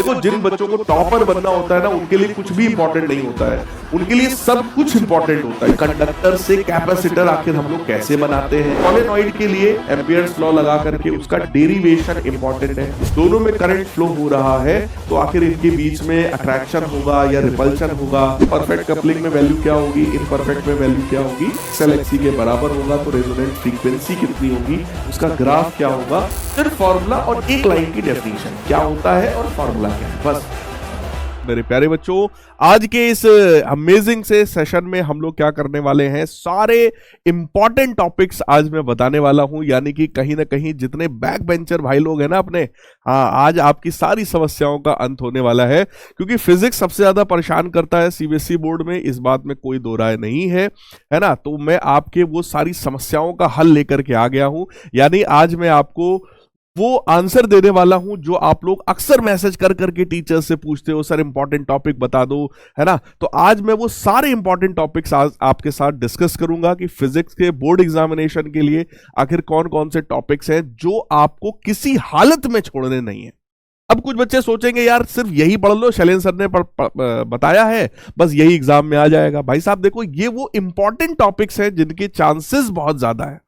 देखो, जिन बच्चों को टॉपर बनना होता है ना, उनके लिए कुछ भी इंपॉर्टेंट नहीं होता है, उनके लिए सब कुछ इंपॉर्टेंट होता है। कंडक्टर से कैपेसिटर आखिर हम लोग कैसे बनाते हैं, सोलेनॉइड के लिए एम्पियर्स लॉ लगा करके उसका डेरिवेशन इंपॉर्टेंट है। दोनों में करंट फ्लो हो रहा है, तो आखिर इनके बीच में अट्रैक्शन होगा या रिपल्शन होगा। परफेक्ट कपलिंग में वैल्यू क्या होगी, इम्परफेक्ट में वैल्यू क्या होगी, XLXC के बराबर होगा तो रेजोनेंट फ्रीक्वेंसी कितनी होगी, उसका ग्राफ क्या होगा, फिर फॉर्मूला और एक लाइन की डेफिनेशन क्या होता है और फॉर्मूला क्या है। बस मेरे प्यारे बच्चों, आज के इस अमेजिंग से सेशन में हम लोग क्या करने वाले हैं, सारे इंपॉर्टेंट टॉपिक्स आज मैं बताने वाला हूं। यानी कि कहीं ना कहीं जितने बैक बेंचर भाई लोग हैं ना अपने, हाँ, आज आपकी सारी समस्याओं का अंत होने वाला है। क्योंकि फिजिक्स सबसे ज्यादा परेशान करता है CBSE बोर्ड में, इस बात में कोई दो राय नहीं है, है ना। तो मैं आपके वो सारी समस्याओं का हल लेकर के आ गया हूं। यानी आज मैं आपको वो आंसर देने वाला हूं जो आप लोग अक्सर मैसेज कर करके टीचर से पूछते हो, सर इंपॉर्टेंट टॉपिक बता दो, है ना। तो आज मैं वो सारे इंपॉर्टेंट टॉपिक्स आज आपके साथ डिस्कस करूंगा कि फिजिक्स के बोर्ड एग्जामिनेशन के लिए आखिर कौन कौन से टॉपिक्स हैं जो आपको किसी हालत में छोड़ने नहीं है। अब कुछ बच्चे सोचेंगे यार सिर्फ यही पढ़ लो, शैलेंद्र सर ने बताया है, बस यही एग्जाम में आ जाएगा। भाई साहब देखो, ये वो इंपॉर्टेंट टॉपिक्स हैं जिनके चांसेस बहुत ज्यादा है।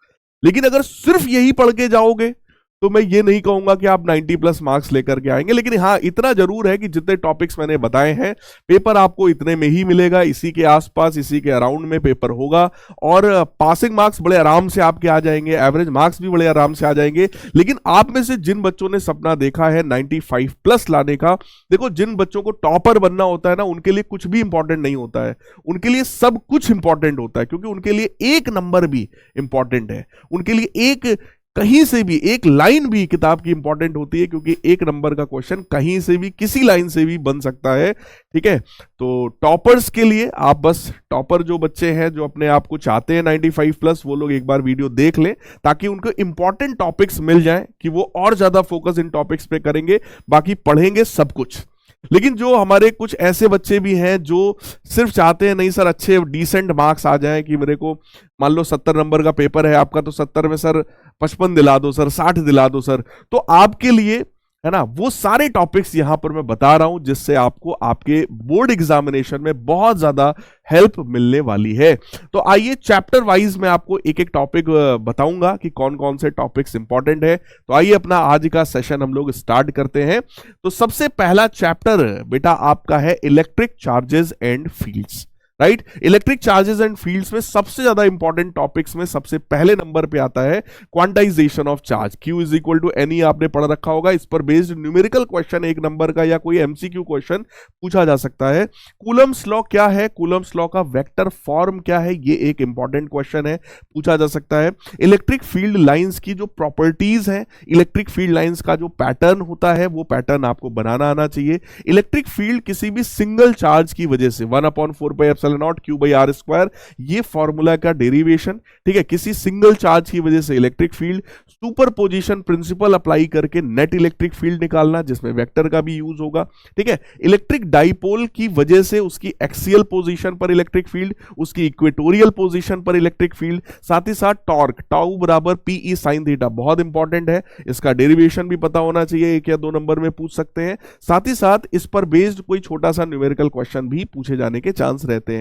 लेकिन अगर सिर्फ यही पढ़ के जाओगे तो मैं ये नहीं कहूंगा कि आप 90+ मार्क्स लेकर के आएंगे। लेकिन हाँ, इतना जरूर है कि जितने टॉपिक्स मैंने बताए हैं, पेपर आपको इतने में ही मिलेगा, इसी के आसपास, इसी के अराउंड में पेपर होगा। और पासिंग मार्क्स बड़े आराम से आपके आ जाएंगे, एवरेज मार्क्स भी बड़े आराम से आ जाएंगे। लेकिन आप में से जिन बच्चों ने सपना देखा है 95+ लाने का, देखो, जिन बच्चों को टॉपर बनना होता है ना, उनके लिए कुछ भी इंपॉर्टेंट नहीं होता है, उनके लिए सब कुछ इंपॉर्टेंट होता है। क्योंकि उनके लिए एक नंबर भी इंपॉर्टेंट है, उनके लिए एक कहीं से भी एक लाइन भी किताब की इंपॉर्टेंट होती है। क्योंकि एक नंबर का क्वेश्चन कहीं से भी किसी लाइन से भी बन सकता है, ठीक है। तो टॉपर्स के लिए आप बस, टॉपर जो बच्चे हैं जो अपने आप को चाहते हैं 95+, वो लोग एक बार वीडियो देख लें ताकि उनको इंपॉर्टेंट टॉपिक्स मिल जाएं कि वो और ज्यादा फोकस इन टॉपिक्स पे करेंगे, बाकी पढ़ेंगे सब कुछ। लेकिन जो हमारे कुछ ऐसे बच्चे भी हैं जो सिर्फ चाहते हैं, नहीं सर अच्छे डिसेंट मार्क्स आ जाएं, कि मेरे को मान लो 70 नंबर का पेपर है आपका, तो 70 में सर 55 दिला दो सर, 60 दिला दो सर। तो आपके लिए, है ना, वो सारे टॉपिक्स यहां पर मैं बता रहा हूं जिससे आपको आपके बोर्ड एग्जामिनेशन में बहुत ज्यादा हेल्प मिलने वाली है। तो आइए चैप्टर वाइज मैं आपको एक एक टॉपिक बताऊंगा कि कौन कौन से टॉपिक्स इंपॉर्टेंट है। तो आइए अपना आज का सेशन हम लोग स्टार्ट करते हैं। तो सबसे पहला चैप्टर बेटा आपका है electric charges and fields, right. Electric charges and fields में सबसे ज्यादा इंपॉर्टेंट टॉपिक्स में सबसे पहले नंबर पे आता है quantisation of charge. Q is equal to n e आपने पढ़ रखा होगा, इस पर बेस्ड न्यूमेरिकल क्वेश्चन एक नंबर का या कोई MCQ क्वेश्चन पूछा जा सकता है। कूलम्स लॉ क्या है, कूलम्स लॉ का वेक्टर फॉर्म क्या है, ये एक इंपॉर्टेंट क्वेश्चन है, पूछा जा सकता है। इलेक्ट्रिक फील्ड लाइंस की जो प्रॉपर्टीज है, इलेक्ट्रिक फील्ड लाइंस का जो पैटर्न होता है, वो पैटर्न आपको बनाना आना चाहिए। इलेक्ट्रिक फील्ड किसी भी सिंगल चार्ज की वजह से 1/4πε नॉट Q/r², ये फॉर्मूला का डेरिवेशन, ठीक है। किसी सिंगल चार्ज की वजह से electric field, superposition principle apply करके नेट इलेक्ट्रिक फील्ड निकालना, जिसमें वेक्टर का भी यूज होगा, ठीक है। इलेक्ट्रिक डाइपोल की वजह से उसकी एक्सियल पोजीशन पर इलेक्ट्रिक फील्ड, उसकी इक्वेटोरियल पोजीशन पर इलेक्ट्रिक फील्ड, साथ ही साथ टॉर्क टाउ बराबर PE sin थीटा, बहुत इंपॉर्टेंट है, इसका डेरिवेशन भी पता होना चाहिए, 1 या 2 नंबर में पूछ सकते हैं। साथ ही साथ इस पर बेस्ड कोई छोटा सा न्यूमेरिकल क्वेश्चन भी पूछे जाने के चांस रहते हैं।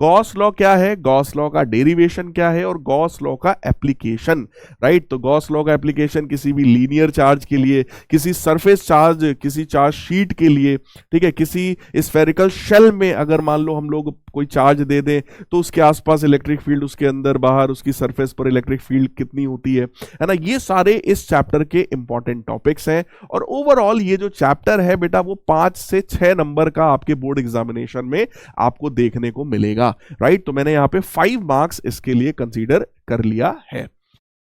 गॉस लॉ क्या है, गॉस लॉ का डेरिवेशन क्या है, और गॉस लॉ का एप्लीकेशन, राइट। तो गॉस लॉ का एप्लीकेशन किसी भी लीनियर चार्ज के लिए, किसी सरफेस चार्ज, किसी चार्ज शीट के लिए, ठीक है, किसी स्फेरिकल शेल में अगर मान लो हम लोग कोई चार्ज दे दें तो उसके आसपास इलेक्ट्रिक फील्ड, उसके अंदर बाहर उसकी सरफेस पर इलेक्ट्रिक फील्ड कितनी होती है ना। ये सारे इस चैप्टर के इंपॉर्टेंट टॉपिक्स हैं। और ओवरऑल ये जो चैप्टर है बेटा, वो 5 से 6 नंबर का आपके बोर्ड एग्जामिनेशन में आपको देखने को मिलेगा, राइट। तो मैंने यहां पे 5 मार्क्स इसके लिए कंसीडर कर लिया है।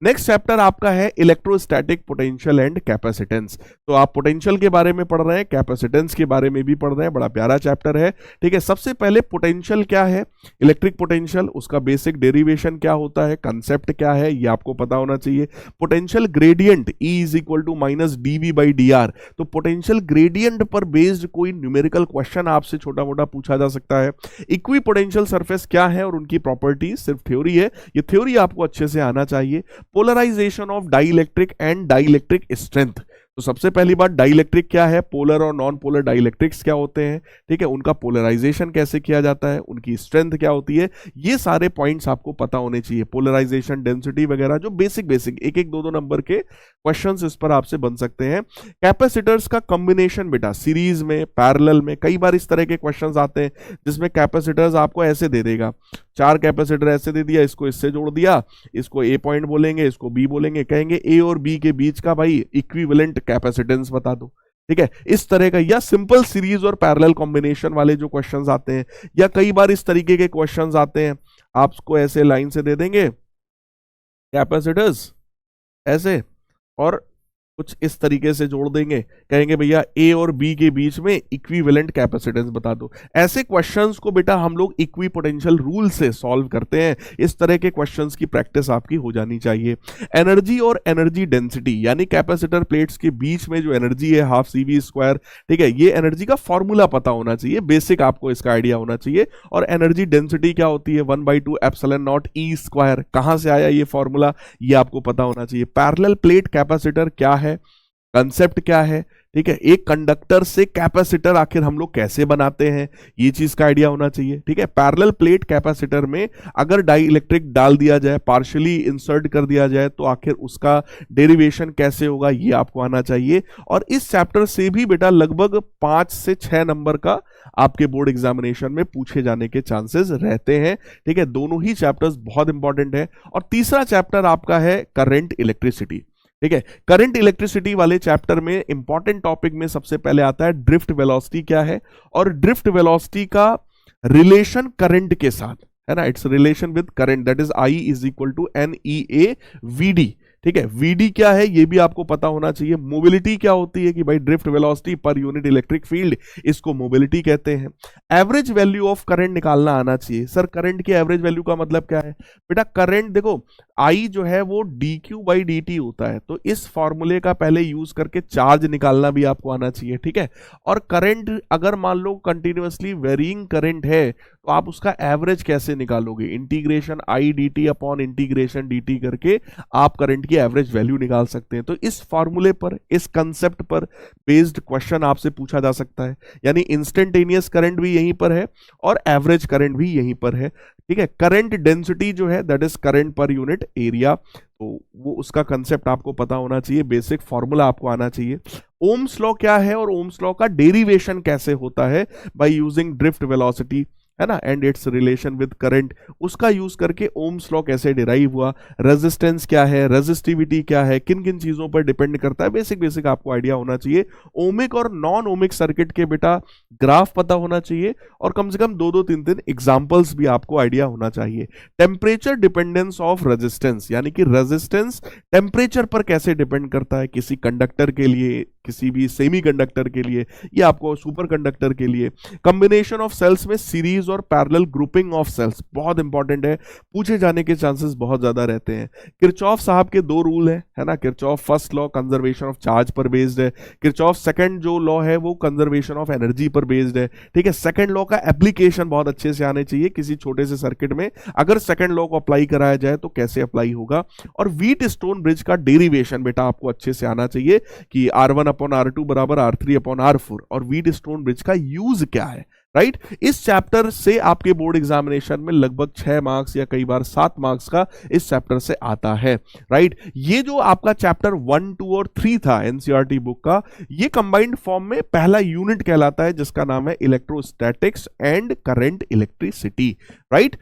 नेक्स्ट चैप्टर आपका है इलेक्ट्रोस्टैटिक पोटेंशियल एंड कैपेसिटेंस। तो आप पोटेंशियल के बारे में पढ़ रहे हैं, कैपेसिटेंस के बारे में भी पढ़ रहे हैं, बड़ा प्यारा चैप्टर है, ठीक है। सबसे पहले पोटेंशियल क्या है, इलेक्ट्रिक पोटेंशियल, उसका बेसिक डेरिवेशन क्या होता है, कंसेप्ट क्या है, ये आपको पता होना चाहिए। Potential gradient E is equal to -dV/dr, तो पोटेंशियल ग्रेडियंट पर बेस्ड कोई न्यूमेरिकल क्वेश्चन आपसे छोटा मोटा पूछा जा सकता है। इक्वी पोटेंशियल सरफेस क्या है और उनकी प्रॉपर्टीज सिर्फ थ्योरी है, ये थ्योरी आपको अच्छे से आना चाहिए। Polarisation of dielectric and dielectric strength, तो सबसे पहली बात, डाइलेक्ट्रिक क्या है, पोलर और नॉन पोलर डाइलेक्ट्रिक्स क्या होते हैं, ठीक है, उनका पोलराइजेशन कैसे किया जाता है, उनकी स्ट्रेंथ क्या होती है, ये सारे पॉइंट्स आपको पता होने चाहिए। पोलराइजेशन, डेंसिटी वगैरह जो बेसिक बेसिक एक एक दो दो नंबर के क्वेश्चंस इस पर आपसे बन सकते हैं। कैपेसिटर्स का कॉम्बिनेशन बेटा सीरीज में, पैरेलल में, कई बार इस तरह के क्वेश्चंस आते हैं जिसमें कैपेसिटर्स आपको ऐसे दे देगा, 4 कैपेसिटर ऐसे दे दिया, इसको इससे जोड़ दिया, इसको ए पॉइंट बोलेंगे, इसको बी बोलेंगे, कहेंगे ए और बी के बीच का भाई इक्विवेलेंट कैपेसिटेंस बता दो, ठीक है, इस तरह का। या सिंपल सीरीज और पैरेलल कॉम्बिनेशन वाले जो क्वेश्चंस आते हैं, या कई बार इस तरीके के क्वेश्चंस आते हैं, आपको ऐसे लाइन से दे देंगे कैपेसिटर्स ऐसे, और कुछ इस तरीके से जोड़ देंगे, कहेंगे भैया ए और बी के बीच में इक्विवेलेंट कैपेसिटेंस बता दो। ऐसे क्वेश्चंस को बेटा हम लोग इक्विपोटेंशियल रूल से सॉल्व करते हैं। इस तरह के क्वेश्चंस की प्रैक्टिस आपकी हो जानी चाहिए। एनर्जी और एनर्जी डेंसिटी, यानी कैपेसिटर प्लेट्स के बीच में जो एनर्जी है हाफ CV², ठीक है, ये एनर्जी का फॉर्मूला पता होना चाहिए, बेसिक आपको इसका आइडिया होना चाहिए। और एनर्जी डेंसिटी क्या होती है, 1/2 एप्सिलॉन नॉट E²। कहां से आया ये फॉर्मूला, ये आपको पता होना चाहिए। पैरेलल प्लेट कैपेसिटर क्या है, कंसेप्ट क्या है, ठीक है, एक कंडक्टर से कैपेसिटर आखिर हम लोग कैसे बनाते हैं, ये चीज का आइडिया होना चाहिए, ठीक है। पैरेलल प्लेट कैपेसिटर में अगर डाइइलेक्ट्रिक डाल दिया जाए, पार्शियली इंसर्ट कर दिया जाए, तो आखिर उसका डेरिवेशन कैसे होगा, ये आपको आना चाहिए। और इस चैप्टर से भी बेटा लगभग 5 से 6 नंबर का आपके बोर्ड एग्जामिनेशन में पूछे जाने के चांसेस रहते हैं, ठीक है। दोनों ही चैप्टर्स बहुत इंपॉर्टेंट है। और तीसरा चैप्टर आपका है करंट इलेक्ट्रिसिटी, ठीक है। करंट इलेक्ट्रिसिटी वाले चैप्टर में इंपॉर्टेंट टॉपिक में सबसे पहले आता है ड्रिफ्ट वेलोसिटी क्या है, और ड्रिफ्ट वेलोसिटी का रिलेशन करंट के साथ, है ना, it's relation with current, that is I = NEA/VD, ठीक है। VD क्या है ये भी आपको पता होना चाहिए। मोबिलिटी क्या होती है कि भाई drift velocity per unit electric field, इसको मोबिलिटी कहते हैं। एवरेज वैल्यू ऑफ करंट निकालना आना चाहिए। सर करंट की एवरेज वैल्यू का मतलब क्या है, बेटा करंट देखो I जो है वो dQ/dt होता है, तो इस फॉर्मूले का पहले यूज करके चार्ज निकालना भी आपको आना चाहिए, ठीक है। और करंट अगर मान लो कंटिन्यूअसली वेरिंग करंट है, तो आप उसका एवरेज कैसे निकालोगे, इंटीग्रेशन I/dt/इंटीग्रेशन/dt करके आप करंट की एवरेज वैल्यू निकाल सकते हैं। तो इस फॉर्मूले पर, इस कंसेप्ट पर बेस्ड क्वेश्चन आपसे पूछा जा सकता है। यानी इंस्टेंटेनियस करंट भी यहीं पर है और एवरेज करंट भी यहीं पर है, ठीक है। करंट डेंसिटी जो है that is current per unit area, तो वो उसका कंसेप्ट आपको पता होना चाहिए, बेसिक फॉर्मूला आपको आना चाहिए। ओम्स लॉ क्या है और ओम्स लॉ का डेरिवेशन कैसे होता है बाय यूजिंग ड्रिफ्ट वेलोसिटी, है ना, and it's relation with current, उसका यूज करके ओम्स लॉ कैसे डिराइव हुआ। रेजिस्टेंस क्या है, रेजिस्टिविटी क्या है, किन किन चीजों पर डिपेंड करता है, बेसिक बेसिक आपको आइडिया होना चाहिए। ओमिक और नॉन ओमिक सर्किट के बेटा ग्राफ पता होना चाहिए, और कम से कम 2-2, 3-3 एग्जांपल्स भी आपको आइडिया होना चाहिए। टेम्परेचर डिपेंडेंस ऑफ रेजिस्टेंस, यानी कि रेजिस्टेंस टेम्परेचर पर कैसे डिपेंड करता है, किसी कंडक्टर के लिए, किसी भी सेमी कंडक्टर के लिए, या आपको सुपर कंडक्टर के लिए। कॉम्बिनेशन ऑफ सेल्स में सीरीज और पैरेलल ग्रुपिंग ऑफ सेल्स बहुत इंपॉर्टेंट है, पूछे जाने के चांसेस बहुत ज्यादा रहते हैं। किरचॉफ साहब के 2 रूल है ना, Kirchhoff first law conservation of charge पर बेस्ड है, किरचॉफ सेकंड जो लॉ है वो कंजर्वेशन ऑफ एनर्जी पर बेस्ड है, ठीक है। सेकंड लॉ का एप्लीकेशन बहुत अच्छे से आने चाहिए किसी छोटे से सर्किट में, अगर सेकंड लॉ को अप्लाई कराया जाए तो कैसे अप्लाई होगा। और व्हीट स्टोन ब्रिज का डेरिवेशन बेटा आपको अच्छे से आना चाहिए कि R1/R2 = R3/R4, और व्हीट स्टोन ब्रिज का यूज क्या है, राइट। इस चैप्टर से आपके बोर्ड एग्जामिनेशन में लगभग 6 मार्क्स या कई बार 7 मार्क्स का इस चैप्टर से आता है, राइट। ये जो आपका चैप्टर 1, 2 और 3 था एनसीईआरटी बुक का, ये कंबाइंड फॉर्म में पहला यूनिट कहलाता है, जिसका नाम है electrostatics and current electricity, right.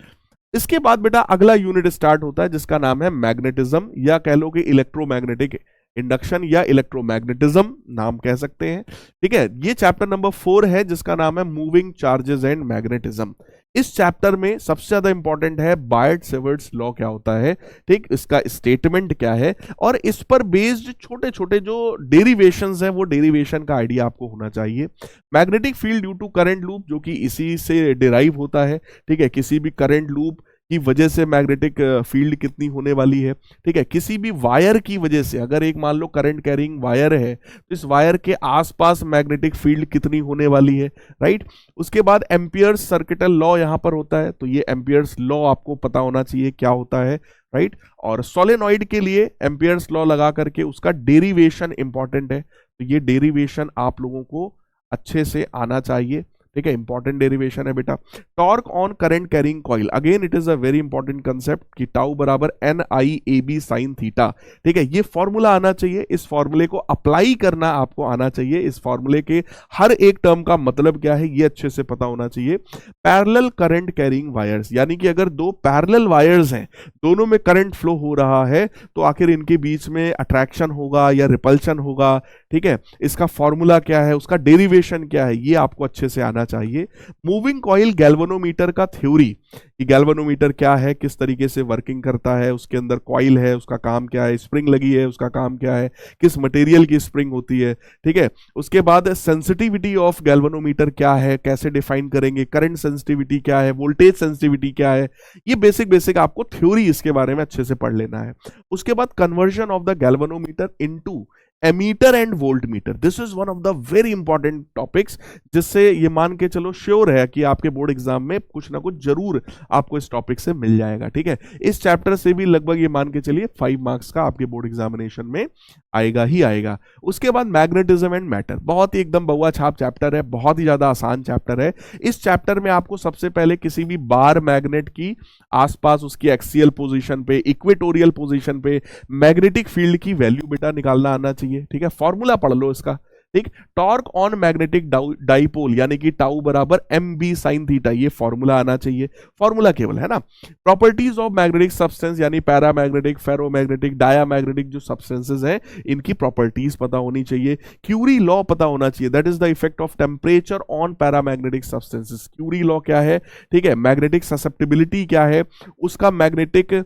इसके बाद बेटा अगला यूनिट स्टार्ट होता है जिसका नाम है मैग्नेटिज्म, या कह लो कि इलेक्ट्रोमैग्नेटिक इंडक्शन या इलेक्ट्रोमैग्नेटिज्म नाम कह सकते हैं, ठीक है। ये चैप्टर नंबर 4 है जिसका नाम है मूविंग चार्जेस एंड मैग्नेटिज्म। इस चैप्टर में सबसे ज्यादा इंपॉर्टेंट है बायट-सेवर्ट्स लॉ क्या होता है, ठीक, इसका स्टेटमेंट क्या है, और इस पर बेस्ड छोटे छोटे जो डेरिवेशंस हैं वो डेरिवेशन का आइडिया आपको होना चाहिए। Magnetic field due to current loop, जो कि इसी से डिराइव होता है, ठीक है। किसी भी करंट लूप की वजह से मैग्नेटिक फील्ड कितनी होने वाली है, ठीक है। किसी भी वायर की वजह से, अगर एक मान लो करंट कैरिंग वायर है, तो इस वायर के आसपास मैग्नेटिक फील्ड कितनी होने वाली है, राइट। उसके बाद एम्पियर्स सर्किटल लॉ यहां पर होता है, तो ये एम्पियर्स लॉ आपको पता होना चाहिए क्या होता है, राइट। और सोलेनॉइड के लिए एम्पियर्स लॉ लगा करके उसका डेरिवेशन इंपॉर्टेंट है, तो ये डेरिवेशन आप लोगों को अच्छे से आना चाहिए, ठीक है, इंपॉर्टेंट डेरिवेशन है बेटा। Torque on current carrying coil, again it is a very important concept कि टाउ बराबर NIAB sin थीटा, ठीक है, ये फॉर्मूला आना चाहिए, इस फॉर्मूले को अप्लाई करना आपको आना चाहिए, इस फॉर्मूले के हर एक टर्म का मतलब क्या है ये अच्छे से पता होना चाहिए। पैरेलल करंट कैरिंग वायर्स, यानी कि अगर दो पैरेलल वायर्स हैं, दोनों में करंट फ्लो हो रहा है, तो आखिर इनके बीच में अट्रैक्शन होगा या रिपल्शन होगा, ठीक है, इसका फॉर्मूला क्या है, उसका डेरिवेशन क्या है, ये आपको अच्छे से आना चाहिए। मूविंग कॉइल गैल्वेनोमीटर का थ्योरी, कि गैल्वेनोमीटर क्या है, किस तरीके से वर्किंग करता है, उसके अंदर कॉइल है, उसका काम क्या है, स्प्रिंग लगी है, उसका काम क्या है, किस मटेरियल की स्प्रिंग होती है, ठीक है। उसके बाद सेंसिटिविटी ऑफ गैल्वेनोमीटर क्या है, कैसे डिफाइन करेंगे, करंट सेंसिटिविटी क्या है, वोल्टेज सेंसिटिविटी क्या है, ये बेसिक आपको थ्योरी इसके बारे में अच्छे से पढ़ लेना है। उसके बाद conversion of the galvanometer into ammeter and voltmeter, this is one of the very important topics, जिससे ये मान के चलो श्योर है कि आपके बोर्ड एग्जाम में कुछ ना कुछ जरूर आपको इस टॉपिक से मिल जाएगा, ठीक है। इस चैप्टर से भी लगभग ये मान के चलिए 5 मार्क्स का आपके बोर्ड एग्जामिनेशन में आएगा ही आएगा। उसके बाद मैग्नेटिज्म एंड मैटर, बहुत ही एकदम बउआ छाप चैप्टर है, बहुत ही ज्यादा आसान चैप्टर है। इस चैप्टर में आपको सबसे पहले किसी भी बार मैग्नेट की आसपास उसकी एक्सियल पोजीशन पे, इक्वेटोरियल पोजीशन पे मैग्नेटिक फील्ड की वैल्यू बेटा निकालना आना चाहिए, ठीक है, फॉर्मूला पढ़ लो इसका, ठीक। टॉर्क ऑन मैग्नेटिक डाइपोल यानी कि टाउ बराबर MB sin थीटा, ये फॉर्मूला आना चाहिए, फॉर्मूला केवल है ना। प्रॉपर्टीज ऑफ मैग्नेटिक सब्सटेंस यानी पैरामैग्नेटिक, फेरोमैग्नेटिक, डायामैग्नेटिक जो सब्सटेंसेस हैं इनकी प्रॉपर्टीज पता होनी चाहिए। क्यूरी लॉ पता होना चाहिए, that is the effect of temperature on paramagnetic substances. Curie law क्या है, ठीक है, मैग्नेटिक ससेप्टिबिलिटी क्या है, उसका मैग्नेटिक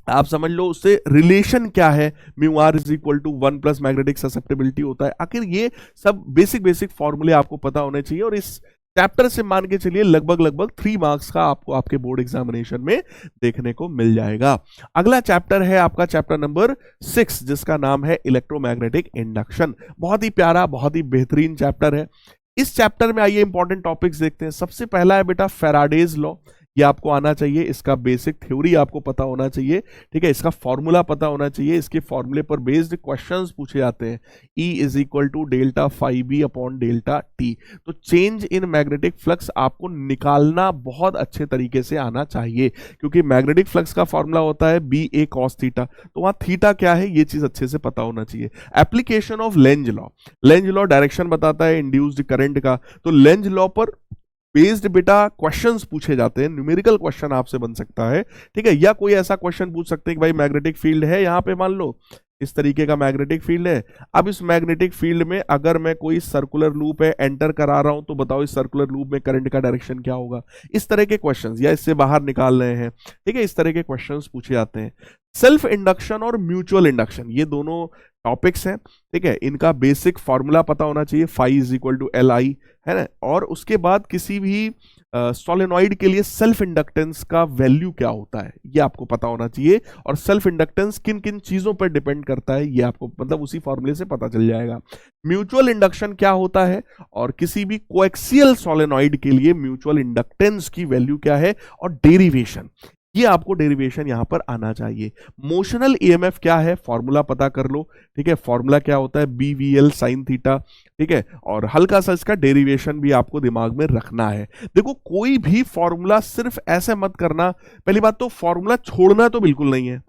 आप समझ लो उससे रिलेशन क्या है, mu r is equal to 1 plus magnetic susceptibility होता है। आखिर ये सब बेसिक फॉर्मूले आपको पता होने चाहिए, और इस चैप्टर से मान के चलिए लगभग 3 मार्क्स का आपको आपके बोर्ड एग्जामिनेशन में देखने को मिल जाएगा। अगला चैप्टर है आपका चैप्टर नंबर 6, जिसका नाम है इलेक्ट्रोमैग्नेटिक इंडक्शन। बहुत ही प्यारा, बहुत ही बेहतरीन चैप्टर है। इस चैप्टर में आइए इंपॉर्टेंट टॉपिक्स देखते हैं। सबसे पहला है बेटा फेराडेज लॉ, ये आपको आना चाहिए, इसका बेसिक थ्योरी आपको पता होना चाहिए, ठीक है, इसका फॉर्मूला पता होना चाहिए, इसके फॉर्मूले पर बेस्ड क्वेश्चंस पूछे जाते हैं। E is equal to delta phi B upon delta t, तो चेंज इन मैग्नेटिक फ्लक्स आपको निकालना बहुत अच्छे तरीके से आना चाहिए, क्योंकि मैग्नेटिक फ्लक्स का फॉर्मूला होता है BA cos थीटा, तो वहां थीटा क्या है ये चीज अच्छे से पता होना चाहिए। Application of Lenz law, Lenz law direction बताता है इंड्यूस्ड करंट का, तो लेंज लॉ पर बेस्ड बेटा क्वेश्चंस पूछे जाते हैं, न्यूमेरिकल क्वेश्चन आपसे बन सकता है, ठीक है, या कोई ऐसा क्वेश्चन पूछ सकते हैं कि भाई मैग्नेटिक फील्ड है यहाँ पे, मान लो इस तरीके का मैग्नेटिक फील्ड है, अब इस मैग्नेटिक फील्ड में अगर मैं कोई सर्कुलर लूप है एंटर करा रहा हूं, तो बताओ इस सर्कुलर लूप में करंट का डायरेक्शन क्या होगा, इस तरह के क्वेश्चंस, या इससे बाहर निकाल रहे हैं, ठीक है, इस तरह के क्वेश्चंस पूछे जाते हैं। सेल्फ इंडक्शन और म्यूचुअल इंडक्शन, ये दोनों टॉपिक्स हैं, ठीक है, इनका बेसिक फॉर्मूला पता होना चाहिए, phi is equal to LI, है ना। और उसके बाद किसी भी सोलेनॉइड के लिए सेल्फ इंडक्टेंस का वैल्यू क्या होता है ये आपको पता होना चाहिए, और सेल्फ इंडक्टेंस किन किन चीजों पर डिपेंड करता है ये आपको मतलब उसी फॉर्मूले से पता चल जाएगा। म्यूचुअल इंडक्शन क्या होता है, और किसी भी कोएक्सियल सोलेनॉइड के लिए म्यूचुअल इंडक्टेंस की वैल्यू क्या है, और डेरिवेशन, ये आपको डेरिवेशन यहां पर आना चाहिए। मोशनल EMF क्या है, फॉर्मूला पता कर लो, ठीक है, फॉर्मूला क्या होता है BVL sin थीटा, ठीक है, और हल्का सा इसका डेरिवेशन भी आपको दिमाग में रखना है। देखो कोई भी फॉर्मूला सिर्फ ऐसे मत करना, पहली बात तो फॉर्मूला छोड़ना तो बिल्कुल नहीं है,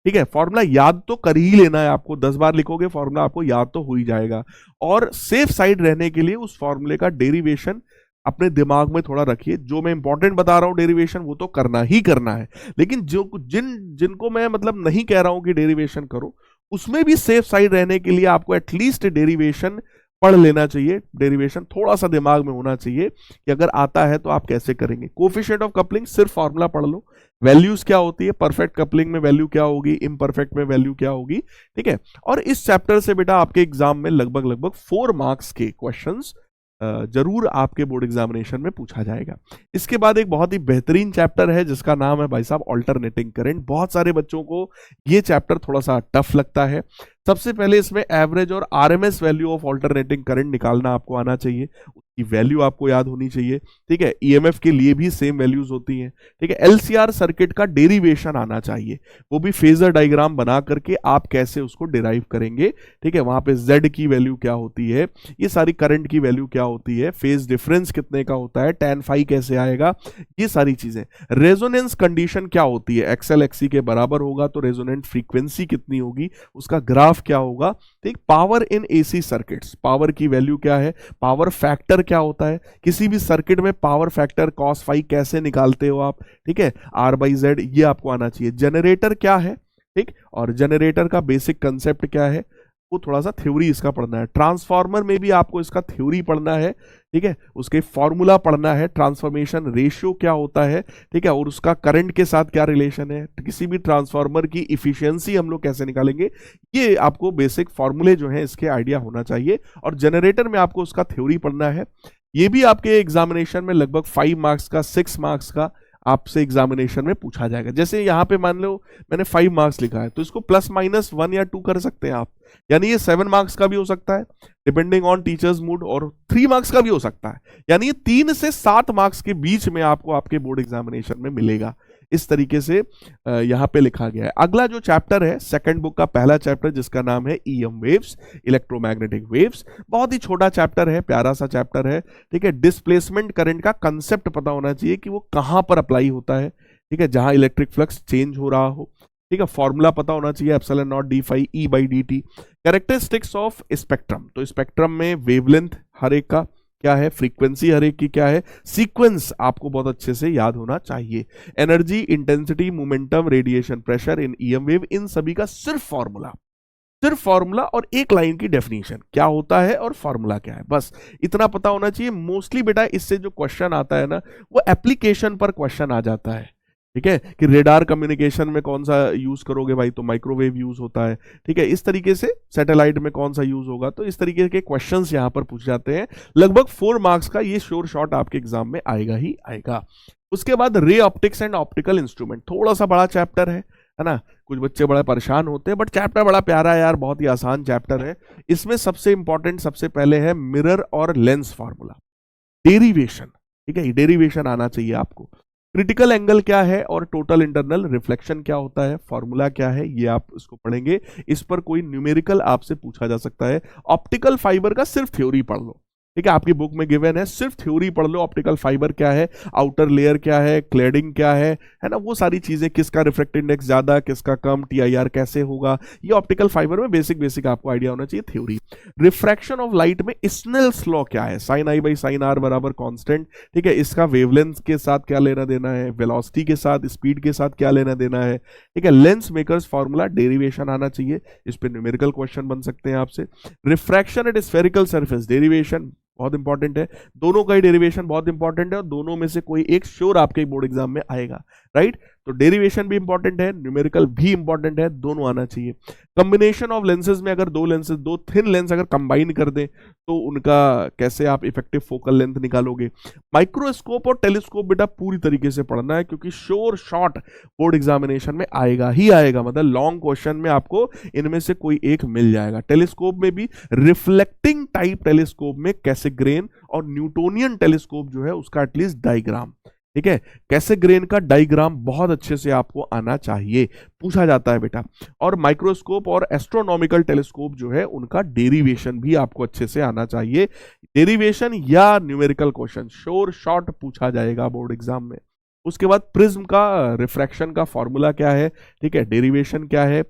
ठीक है, फॉर्मूला याद तो कर ही लेना है आपको, 10 बार लिखोगे फॉर्मूला आपको याद तो हो ही जाएगा, और सेफ साइड रहने के लिए उस फॉर्मूले का डेरिवेशन अपने दिमाग में थोड़ा रखिए। जो मैं इंपॉर्टेंट बता रहा हूं डेरिवेशन वो तो करना ही करना है, लेकिन जो जिनको मैं मतलब नहीं कह रहा हूं कि डेरिवेशन करो, उसमें भी सेफ साइड रहने के लिए आपको एटलीस्ट डेरिवेशन पढ़ लेना चाहिए, डेरिवेशन थोड़ा सा दिमाग में होना चाहिए कि अगर आता है तो आप कैसे करेंगे। कोफिशिएंट ऑफ कपलिंग सिर्फ फॉर्मूला पढ़ लो, वैल्यूज क्या होती है, परफेक्ट कपलिंग में वैल्यू क्या होगी, इम्परफेक्ट में वैल्यू क्या होगी, ठीक है। और इस चैप्टर से बेटा आपके एग्जाम में लगभग 4 मार्क्स के क्वेश्चंस जरूर आपके बोर्ड एग्जामिनेशन में पूछा जाएगा। इसके बाद एक बहुत ही बेहतरीन चैप्टर है जिसका नाम है भाई साहब ऑल्टरनेटिंग करंट। बहुत सारे बच्चों को ये चैप्टर थोड़ा सा टफ लगता है। सबसे पहले इसमें एवरेज और RMS value of alternating current निकालना आपको आना चाहिए। की वैल्यू आपको याद होनी चाहिए, ठीक है। ईएमएफ के लिए भी सेम वैल्यूज होती हैं, ठीक है। एलसीआर सर्किट का डेरिवेशन आना चाहिए, वो भी फेजर डायग्राम बना करके आप कैसे उसको डिराइव करेंगे, ठीक है। वहां पे जेड की वैल्यू क्या होती है, ये सारी करंट की वैल्यू क्या होती है, फेज डिफरेंस कितने का होता है, tan फाई कैसे आएगा, ये सारी चीजें। रेजोनेंस कंडीशन क्या होती है, एक्सएल एक्सी के बराबर होगा तो रेजोनेंट फ्रीक्वेंसी कितनी होगी, उसका ग्राफ क्या होगा, ठीक। Power in AC circuits, power की वैल्यू क्या है, पावर फैक्टर क्या होता है, किसी भी सर्किट में पावर फैक्टर cos फाई कैसे निकालते हो आप, ठीक है। R बाई जेड ये आपको आना चाहिए। जनरेटर क्या है, ठीक, और जनरेटर का बेसिक कंसेप्ट क्या है, वो थोड़ा सा थ्योरी इसका पढ़ना है। ट्रांसफार्मर में भी आपको इसका थ्योरी पढ़ना है, ठीक है। उसके फॉर्मूला पढ़ना है, ट्रांसफॉर्मेशन रेशियो क्या होता है, ठीक है, और उसका करंट के साथ क्या रिलेशन है, किसी भी ट्रांसफार्मर की इफिशियंसी हम लोग कैसे निकालेंगे, ये आपको बेसिक फॉर्मूले जो है इसके आइडिया होना चाहिए। और जनरेटर में आपको उसका थ्योरी पढ़ना है। ये भी आपके एग्जामिनेशन में लगभग 5 मार्क्स का, 6 मार्क्स का आपसे एग्जामिनेशन में पूछा जाएगा। जैसे यहाँ पे मान लो मैंने 5 मार्क्स लिखा है, तो इसको प्लस माइनस 1 या 2 कर सकते हैं आप, यानी ये 7 मार्क्स का भी हो सकता है डिपेंडिंग ऑन टीचर्स मूड, और 3 मार्क्स का भी हो सकता है, यानी ये 3 से 7 मार्क्स के बीच में आपको आपके बोर्ड एग्जामिनेशन में मिलेगा। इस तरीके से यहाँ पे लिखा गया है। अगला जो चैप्टर है सेकंड बुक का पहला चैप्टर, जिसका नाम है ईएम वेव्स, इलेक्ट्रोमैग्नेटिक वेव्स। बहुत ही छोटा चैप्टर है, प्यारा सा चैप्टर है, ठीक है। डिस्प्लेसमेंट करंट का कंसेप्ट पता होना चाहिए कि वो कहां पर अप्लाई होता है, ठीक है, जहां इलेक्ट्रिक फ्लक्स चेंज हो रहा हो, ठीक है। फॉर्मूला पता होना चाहिए epsilon naught d phi E by d t. Characteristics of spectrum, तो स्पेक्ट्रम में वेवलेंथ हर एक का क्या है, फ्रीक्वेंसी हर एक की क्या है, सीक्वेंस आपको बहुत अच्छे से याद होना चाहिए। Energy, intensity, momentum, radiation, pressure in EM wave, इन सभी का सिर्फ फॉर्मूला और एक लाइन की डेफिनेशन क्या होता है और फॉर्मूला क्या है, बस इतना पता होना चाहिए। मोस्टली बेटा इससे जो क्वेश्चन आता है ना, वो एप्लीकेशन पर क्वेश्चन आ जाता है, ठीक है, कि रेडार कम्युनिकेशन में कौन सा यूज करोगे भाई, तो माइक्रोवेव यूज होता है, ठीक है। इस तरीके से सैटेलाइट में कौन सा यूज होगा, तो इस तरीके के क्वेश्चंस यहां पर पूछ जाते हैं। लगभग 4 मार्क्स का ये श्योर शॉट आपके एग्जाम में आएगा ही आएगा। उसके बाद ray optics and optical instrument, थोड़ा सा बड़ा चैप्टर है ना, कुछ बच्चे बड़ा परेशान होते हैं, बट चैप्टर बड़ा प्यारा है यार, बहुत ही आसान चैप्टर है। इसमें सबसे इंपॉर्टेंट सबसे पहले है मिरर और लेंस फॉर्मूला, डेरिवेशन, ठीक है, डेरिवेशन आना चाहिए आपको। क्रिटिकल एंगल क्या है और टोटल इंटरनल रिफ्लेक्शन क्या होता है, फॉर्मूला क्या है, ये आप इसको पढ़ेंगे। इस पर कोई न्यूमेरिकल आपसे पूछा जा सकता है। ऑप्टिकल फाइबर का सिर्फ थ्योरी पढ़ लो, ठीक है, आपकी बुक में गिवन है, सिर्फ थ्योरी पढ़ लो। ऑप्टिकल फाइबर क्या है, आउटर लेयर क्या है, क्लेडिंग क्या है ना, वो सारी चीजें, किसका रिफ्रैक्टिव इंडेक्स ज्यादा किसका कम, टीआईआर कैसे होगा, ये ऑप्टिकल फाइबर में बेसिक आपको आइडिया होना चाहिए, थ्योरी। रिफ्रैक्शन ऑफ लाइट में स्नेल्स लॉ क्या है, sine i by sine r बराबर कांस्टेंट, ठीक है, इसका वेवलेंथ के साथ क्या लेना देना है, वेलोसिटी के साथ, स्पीड के साथ क्या लेना देना है, ठीक है। लेंस मेकर्स फॉर्मूला, डेरिवेशन आना चाहिए, इस पे न्यूमेरिकल क्वेश्चन बन सकते हैं आपसे। Refraction at spherical surface, derivation बहुत इंपॉर्टेंट है, दोनों का ही डेरिवेशन बहुत इंपॉर्टेंट है, और दोनों में से कोई एक श्योर आपके बोर्ड एग्जाम में आएगा, राइट। तो डेरिवेशन भी इंपॉर्टेंट है, न्यूमेरिकल भी इंपॉर्टेंट है, दोनों आना चाहिए। कॉम्बिनेशन ऑफ लेंसेज में अगर दो थिन लेंस अगर कंबाइन कर दें तो उनका कैसे आप इफेक्टिव फोकल लेंथ निकालोगे। माइक्रोस्कोप और टेलीस्कोप बेटा पूरी तरीके से पढ़ना है, क्योंकि श्योर शॉट बोर्ड एग्जामिनेशन में आएगा ही आएगा, मतलब लॉन्ग क्वेश्चन में आपको इनमें से कोई एक मिल जाएगा। टेलीस्कोप में भी रिफ्लेक्टिंग टाइप टेलीस्कोप में कैसे ग्रेन, और न्यूटोनियन टेलीस्कोप जो है उसका एटलीस्ट डायग्राम, ठीक है, कैसे ग्रेन का डायग्राम बहुत अच्छे से आपको आना चाहिए, पूछा जाता है बेटा। और माइक्रोस्कोप और एस्ट्रोनॉमिकल टेलीस्कोप जो है उनका डेरिवेशन भी आपको अच्छे से आना चाहिए। डेरिवेशन या न्यूमेरिकल क्वेश्चन श्योर शॉट पूछा जाएगा बोर्ड एग्जाम में। उसके बाद प्रिज्म का रिफ्रैक्शन का फॉर्मूला क्या है, ठीक है, डेरिवेशन क्या है,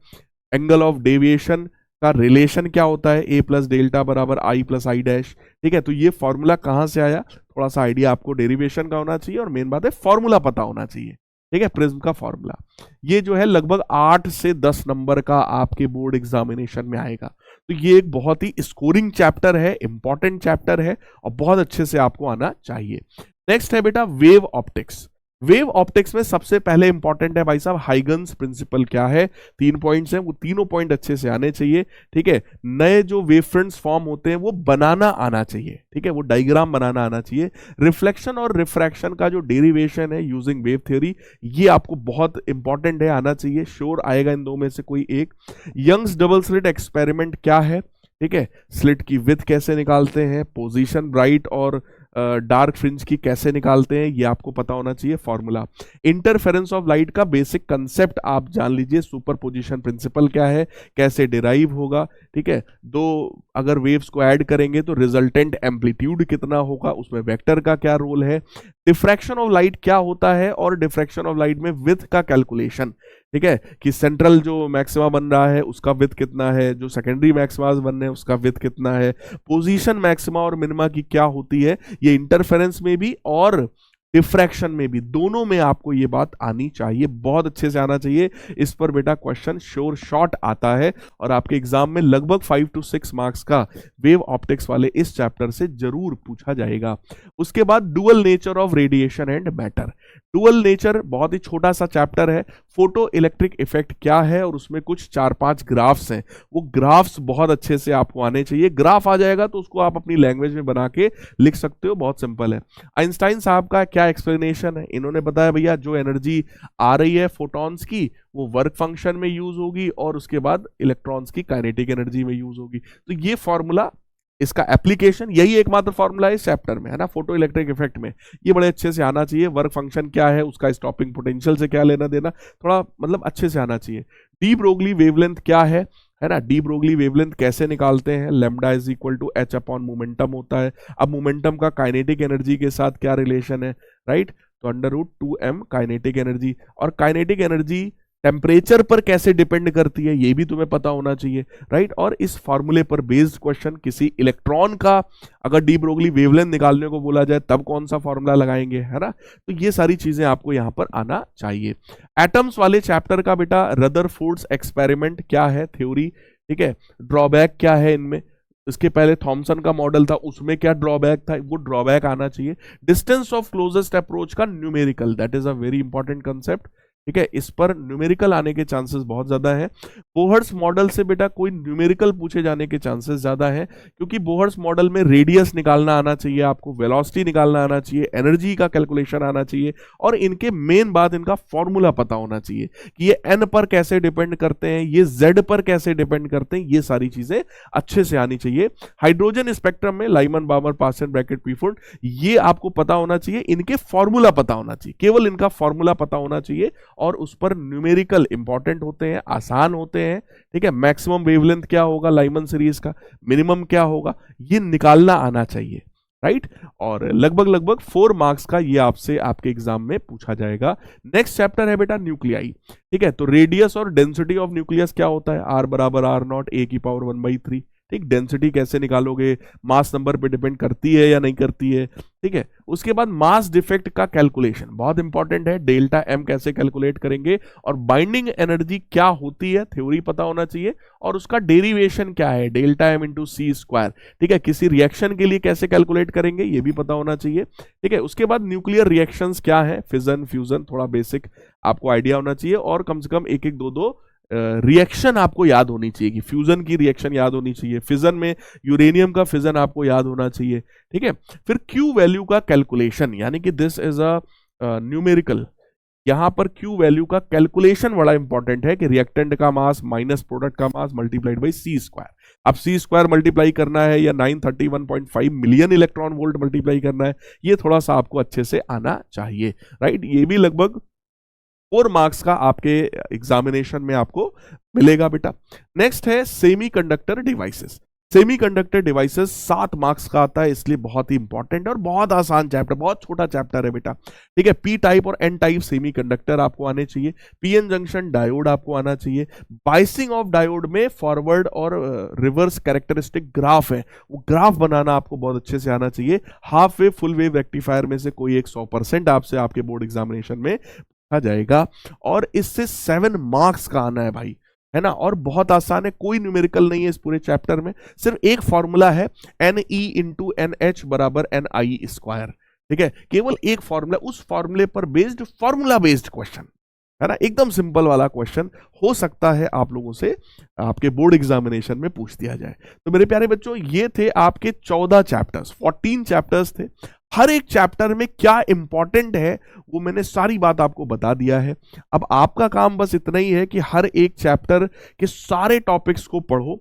एंगल ऑफ डेविएशन का रिलेशन क्या होता है, ए प्लस डेल्टा बराबर आई प्लस आई डैश, ठीक है। तो ये फॉर्मूला कहां से आया, थोड़ा सा आइडिया आपको डेरिवेशन का होना चाहिए, और मेन बात है फॉर्मूला पता होना चाहिए, ठीक है, प्रिज्म का फॉर्मूला। ये जो है लगभग 8 से 10 नंबर का आपके बोर्ड एग्जामिनेशन में आएगा। तो ये एक बहुत ही स्कोरिंग चैप्टर है, इंपॉर्टेंट चैप्टर है, और बहुत अच्छे से आपको आना चाहिए। नेक्स्ट है बेटा वेव ऑप्टिक्स। वेव ऑप्टिक्स में सबसे पहले इंपॉर्टेंट है भाई साहब हाइगन्स प्रिंसिपल क्या है, 3 पॉइंट्स हैं, वो तीनों पॉइंट अच्छे से आने चाहिए, ठीक है। नए जो वेव फ्रंट्स फॉर्म होते हैं वो बनाना आना चाहिए, ठीक है, वो डायग्राम बनाना आना चाहिए। रिफ्लेक्शन और रिफ्रैक्शन का जो डेरिवेशन है यूजिंग वेव थ्योरी, ये आपको बहुत इंपॉर्टेंट है, आना चाहिए, श्योर आएगा इन दो में से कोई एक। यंग्स डबल स्लिट एक्सपेरिमेंट क्या है, ठीक है, स्लिट की विड्थ कैसे निकालते हैं, पोजीशन ब्राइट और डार्क फ्रिंज की कैसे निकालते हैं ये आपको पता होना चाहिए फॉर्मूला। इंटरफेरेंस ऑफ लाइट का बेसिक कंसेप्ट आप जान लीजिए, सुपरपोजिशन प्रिंसिपल क्या है, कैसे डिराइव होगा, ठीक है। दो अगर वेव्स को ऐड करेंगे तो रिजल्टेंट एम्पलीट्यूड कितना होगा, उसमें वेक्टर का क्या रोल है, डिफ्रैक्शन ऑफ लाइट क्या होता है, और डिफ्रैक्शन ऑफ लाइट में विड्थ का कैलकुलेशन, ठीक है, कि सेंट्रल जो मैक्सिमा बन रहा है उसका विड्थ कितना है, जो सेकेंडरी मैक्सिमास बन रहे हैं उसका विड्थ कितना है, पोजीशन मैक्सिमा और मिनिमा की क्या होती है, ये इंटरफेरेंस में भी और डिफ्रैक्शन में भी, दोनों में आपको ये बात आनी चाहिए, बहुत अच्छे से आना चाहिए। इस पर बेटा क्वेश्चन श्योर शॉट आता है और आपके एग्जाम में लगभग 5 to 6 मार्क्स का वेव ऑप्टिक्स वाले इस चैप्टर से जरूर पूछा जाएगा। उसके बाद dual nature of radiation and matter. Dual nature बहुत ही छोटा सा चैप्टर है, फोटो इलेक्ट्रिक इफेक्ट क्या है और उसमें कुछ 4-5 ग्राफ्स हैं, वो ग्राफ्स बहुत अच्छे से आपको आने चाहिए। ग्राफ आ जाएगा तो उसको आप अपनी लैंग्वेज में बना के लिख सकते हो, बहुत सिंपल है। आइंस्टाइन साहब का क्या एक्सप्लेनेशन है, इन्होंने बताया भैया जो एनर्जी आ रही है फोटॉन्स की वो वर्क फंक्शन में यूज होगी और उसके बाद इलेक्ट्रॉन्स की काइनेटिक एनर्जी में यूज होगी। तो ये फॉर्मूला, इसका एप्लीकेशन यही एकमात्र फॉर्मूला है इस चैप्टर में, है ना, फोटो इलेक्ट्रिक इफेक्ट में, ये बड़े अच्छे से आना चाहिए। वर्क फंक्शन क्या है, उसका स्टॉपिंग पोटेंशियल से क्या लेना देना, थोड़ा मतलब अच्छे से आना चाहिए। डी ब्रोगली वेवलेंथ क्या है ना, डी ब्रोगली वेवलेंथ कैसे निकालते हैं, lambda is equal to h upon momentum होता है। अब मोमेंटम का काइनेटिक एनर्जी के साथ क्या रिलेशन है, राइट, तो √2m काइनेटिक एनर्जी, और काइनेटिक एनर्जी टेम्परेचर पर कैसे डिपेंड करती है ये भी तुम्हें पता होना चाहिए, राइट। और इस फॉर्मूले पर बेस्ड क्वेश्चन, किसी इलेक्ट्रॉन का अगर डी ब्रोगली वेवलेंथ निकालने को बोला जाए तब कौन सा फॉर्मूला लगाएंगे, है ना, तो ये सारी चीजें आपको यहां पर आना चाहिए। एटम्स वाले चैप्टर का बेटा रदरफोर्ड्स एक्सपेरिमेंट क्या है, थ्योरी, ठीक है, ड्रॉबैक क्या है इनमें, इसके पहले थॉमसन का मॉडल था उसमें क्या ड्रॉबैक था, वो ड्रॉबैक आना चाहिए। डिस्टेंस ऑफ क्लोजेस्ट अप्रोच का numerical, that is a very important concept, ठीक है, इस पर न्यूमेरिकल आने के चांसेस बहुत ज्यादा है। बोहर्स मॉडल से बेटा कोई न्यूमेरिकल पूछे जाने के चांसेस ज्यादा है, क्योंकि बोहर्स मॉडल में रेडियस निकालना आना चाहिए आपको, वेलोसिटी निकालना आना चाहिए, एनर्जी का कैलकुलेशन आना चाहिए, और इनके मेन बात इनका फॉर्मूला पता होना चाहिए कि ये एन पर कैसे डिपेंड करते हैं, ये जेड पर कैसे डिपेंड करते हैं, ये सारी चीजें अच्छे से आनी चाहिए। हाइड्रोजन स्पेक्ट्रम में लाइमन बामर पासन ब्रैकेट पीफोर्ड, ये आपको पता होना चाहिए, इनके फॉर्मूला पता होना चाहिए, केवल इनका फॉर्मूला पता होना चाहिए, और उस पर न्यूमेरिकल इंपॉर्टेंट होते हैं, आसान होते हैं, ठीक है। मैक्सिमम वेवलेंथ क्या होगा लाइमन सीरीज का, मिनिमम क्या होगा, ये निकालना आना चाहिए, राइट। और लगभग 4 मार्क्स का ये आपसे आपके एग्जाम में पूछा जाएगा। नेक्स्ट चैप्टर है बेटा न्यूक्लियाई, ठीक है, तो रेडियस और डेंसिटी ऑफ न्यूक्लियस क्या होता है, R बराबर R0 A⁻⁴, ठीक, डेंसिटी कैसे निकालोगे, मास नंबर पे डिपेंड करती है या नहीं करती है, ठीक है। उसके बाद मास डिफेक्ट का कैलकुलेशन बहुत इंपॉर्टेंट है, डेल्टा m कैसे कैलकुलेट करेंगे, और बाइंडिंग एनर्जी क्या होती है, थ्योरी पता होना चाहिए, और उसका डेरिवेशन क्या है, डेल्टा m इंटू सी स्क्वायर, ठीक है, किसी रिएक्शन के लिए कैसे कैलकुलेट करेंगे ये भी पता होना चाहिए, ठीक है। उसके बाद न्यूक्लियर रिएक्शंस क्या है, फिजन फ्यूजन, थोड़ा बेसिक आपको आइडिया होना चाहिए, और कम से कम एक दो रिएक्शन आपको याद होनी चाहिए, कि फ्यूजन की रिएक्शन याद होनी चाहिए, फिजन में यूरेनियम का फिजन आपको याद होना चाहिए, ठीक है। फिर क्यू वैल्यू का कैलकुलेशन, यानी कि दिस इज अ न्यूमेरिकल, यहां पर क्यू वैल्यू का कैलकुलेशन बड़ा इंपॉर्टेंट है, कि रिएक्टेंट का मास माइनस प्रोडक्ट का mass multiplied by c square. अब सी स्क्वायर मल्टीप्लाई करना है या 931.5 मिलियन इलेक्ट्रॉन वोल्ट मल्टीप्लाई करना है, ये थोड़ा सा आपको अच्छे से आना चाहिए, राइट। ये भी लगभग 4 मार्क्स का आपके एग्जामिनेशन में आपको मिलेगा बेटा। नेक्स्ट है semiconductor devices. Semiconductor devices 7 marks का आता है, इसलिए बहुत ही इंपॉर्टेंट और बहुत आसान चैप्टर, बहुत छोटा चैप्टर है बेटा, ठीक है। पी टाइप और एन टाइप सेमीकंडक्टर आपको आने चाहिए, पीएन जंक्शन डायोड आपको आना चाहिए, बाइसिंग ऑफ डायोड में फॉरवर्ड और रिवर्स कैरेक्टरिस्टिक ग्राफ है, वो ग्राफ बनाना आपको बहुत अच्छे से आना चाहिए। Half wave full wave rectifier में से कोई एक 100% आपसे आपके बोर्ड एग्जामिनेशन में जाएगा, और इससे 7 मार्क्स का आना है भाई, है ना, और बहुत आसान है, कोई न्यूमेरिकल नहीं है इस पूरे चैप्टर में, सिर्फ एक फॉर्मूला है, Ne इंटू NH बराबर Ni स्क्वायर, ठीक है, केवल एक फॉर्मूला, उस फॉर्मूले पर बेस्ड फॉर्मूला बेस्ड क्वेश्चन, है ना, एकदम सिंपल वाला क्वेश्चन हो सकता है आप लोगों से आपके बोर्ड एग्जामिनेशन में पूछ दिया जाए। तो मेरे प्यारे बच्चों, ये थे आपके 14 चैप्टर्स, 14 चैप्टर्स थे। हर एक चैप्टर में क्या इंपॉर्टेंट है वो मैंने सारी बात आपको बता दिया है। अब आपका काम बस इतना ही है कि हर एक चैप्टर के सारे टॉपिक्स को पढ़ो,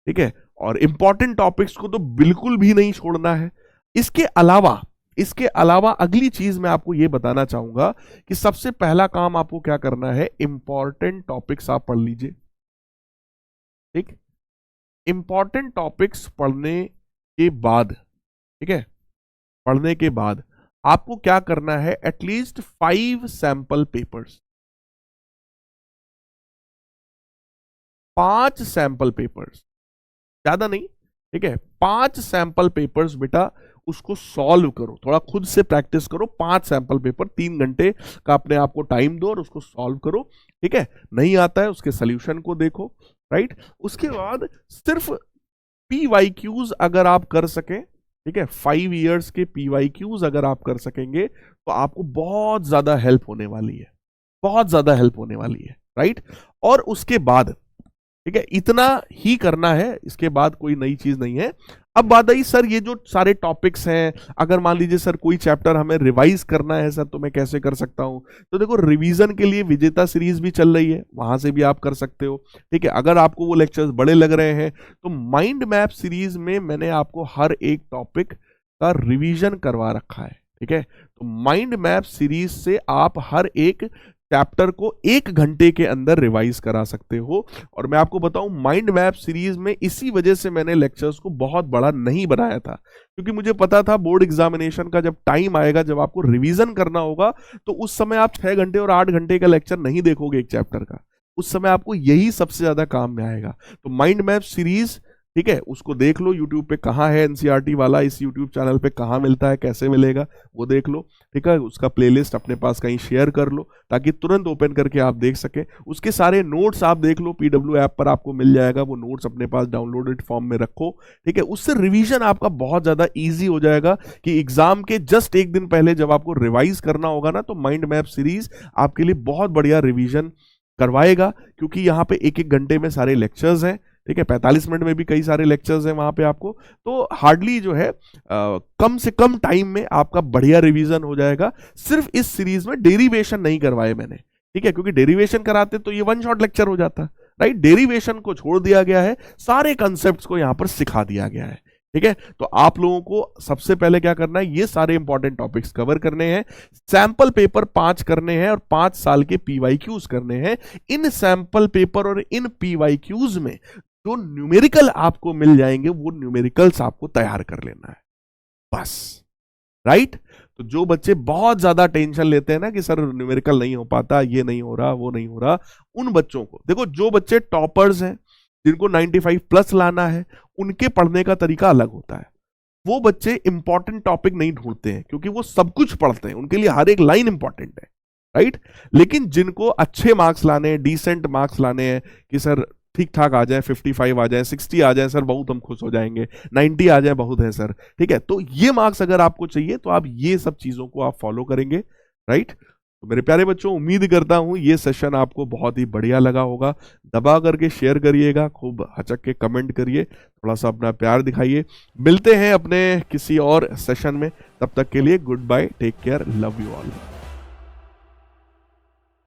ठीक है, और इंपॉर्टेंट टॉपिक्स को तो बिल्कुल भी नहीं छोड़ना है। इसके अलावा इसके अलावा अगली चीज मैं आपको ये बताना चाहूंगा कि सबसे पहला काम आपको क्या करना है, इंपॉर्टेंट टॉपिक्स आप पढ़ लीजिए। ठीक, इंपॉर्टेंट टॉपिक्स पढ़ने के बाद, ठीक है, पढ़ने के बाद आपको क्या करना है, at least 5 sample papers, 5 sample papers, ज्यादा नहीं, ठीक है, 5 सैंपल पेपर्स बेटा उसको सॉल्व करो, थोड़ा खुद से प्रैक्टिस करो। 5 सैंपल पेपर 3 घंटे का अपने आप को टाइम दो और उसको सॉल्व करो। ठीक है, नहीं आता है उसके सॉल्यूशन को देखो, राइट। उसके बाद सिर्फ PYQs अगर आप कर सकें, ठीक है, 5 इयर्स के PYQs अगर आप कर सकेंगे तो आपको बहुत ज्यादा हेल्प होने वाली है, बहुत ज्यादा हेल्प होने वाली है, राइट। और उसके बाद, ठीक है, इतना ही करना है, इसके बाद कोई नई चीज नहीं है। अब बात आई सर ये जो सारे टॉपिक्स हैं, अगर मान लीजिए सर कोई चैप्टर हमें रिवाइज करना है सर, तो मैं कैसे कर सकता हूं? तो देखो रिवीजन के लिए विजेता सीरीज भी चल रही है, वहां से भी आप कर सकते हो। ठीक है, अगर आपको वो लेक्चर्स बड़े लग रहे हैं तो माइंड मैप सीरीज में मैंने आपको हर एक टॉपिक का रिवीजन करवा रखा है। ठीक है, तो माइंड मैप सीरीज से आप हर एक चैप्टर को 1 घंटे के अंदर रिवाइज करा सकते हो। और मैं आपको बताऊं माइंड मैप सीरीज में इसी वजह से मैंने लेक्चर्स को बहुत बड़ा नहीं बनाया था, क्योंकि मुझे पता था बोर्ड एग्जामिनेशन का जब टाइम आएगा, जब आपको रिवीजन करना होगा, तो उस समय आप 6 घंटे और 8 घंटे का लेक्चर नहीं देखोगे एक चैप्टर का, उस समय आपको यही सबसे ज्यादा काम में आएगा। तो माइंड मैप सीरीज, ठीक है, उसको देख लो यूट्यूब पे कहाँ है एनसीईआरटी वाला, इस यूट्यूब चैनल पे कहाँ मिलता है, कैसे मिलेगा वो देख लो। ठीक है, उसका प्लेलिस्ट अपने पास कहीं शेयर कर लो ताकि तुरंत ओपन करके आप देख सकें। उसके सारे नोट्स आप देख लो, PW ऐप पर आपको मिल जाएगा, वो नोट्स अपने पास डाउनलोडेड फॉर्म में रखो। ठीक है, उससे रिवीजन आपका बहुत ज्यादा ईजी हो जाएगा कि एग्जाम के जस्ट 1 दिन पहले जब आपको रिवाइज करना होगा ना, तो माइंड मैप सीरीज आपके लिए बहुत बढ़िया रिवीजन करवाएगा, क्योंकि यहाँ पे 1-1 घंटे में सारे लेक्चर्स हैं। ठीक है, 45 मिनट में भी कई सारे लेक्चर्स हैं वहां पे आपको, तो हार्डली जो है कम से कम टाइम में आपका बढ़िया रिवीजन हो जाएगा। सिर्फ इस सीरीज में डेरिवेशन नहीं करवाए मैंने, ठीक है, क्योंकि डेरिवेशन कराते तो ये 1 शॉट लेक्चर हो जाता, राइट। डेरिवेशन को छोड़ दिया गया है, सारे कंसेप्ट को यहां पर सिखा दिया गया है। ठीक है, तो आप लोगों को सबसे पहले क्या करना है, ये सारे इंपॉर्टेंट टॉपिक्स कवर करने हैं, सैंपल पेपर 5 करने हैं और 5 साल के PYQs करने हैं। इन सैंपल पेपर और इन PYQs में जो न्यूमेरिकल आपको मिल जाएंगे, वो न्यूमेरिकल्स आपको तैयार कर लेना है बस, राइट। तो जो बच्चे बहुत ज्यादा टेंशन लेते हैं ना कि सर न्यूमेरिकल नहीं हो पाता, ये नहीं हो रहा, वो नहीं हो रहा, उन बच्चों को देखो, जो बच्चे टॉपर्स हैं, जिनको 95+ लाना है, उनके पढ़ने का तरीका अलग होता है। वो बच्चे इंपॉर्टेंट टॉपिक नहीं ढूंढते हैं, क्योंकि वो सब कुछ पढ़ते हैं, उनके लिए हर एक लाइन इंपॉर्टेंट है, राइट। लेकिन जिनको अच्छे मार्क्स लाने हैं, डिसेंट मार्क्स लाने हैं, कि सर ठीक ठाक आ जाए, 55 आ जाए, 60 आ जाए सर, बहुत हम खुश हो जाएंगे, 90 आ जाए बहुत है सर, ठीक है, तो ये मार्क्स अगर आपको चाहिए तो आप ये सब चीजों को आप फॉलो करेंगे, राइट। तो मेरे प्यारे बच्चों, उम्मीद करता हूं ये सेशन आपको बहुत ही बढ़िया लगा होगा। दबा करके शेयर करिएगा, खूब हचक के कमेंट करिए, थोड़ा सा अपना प्यार दिखाइए। मिलते हैं अपने किसी और सेशन में, तब तक के लिए goodbye, take care, love you all.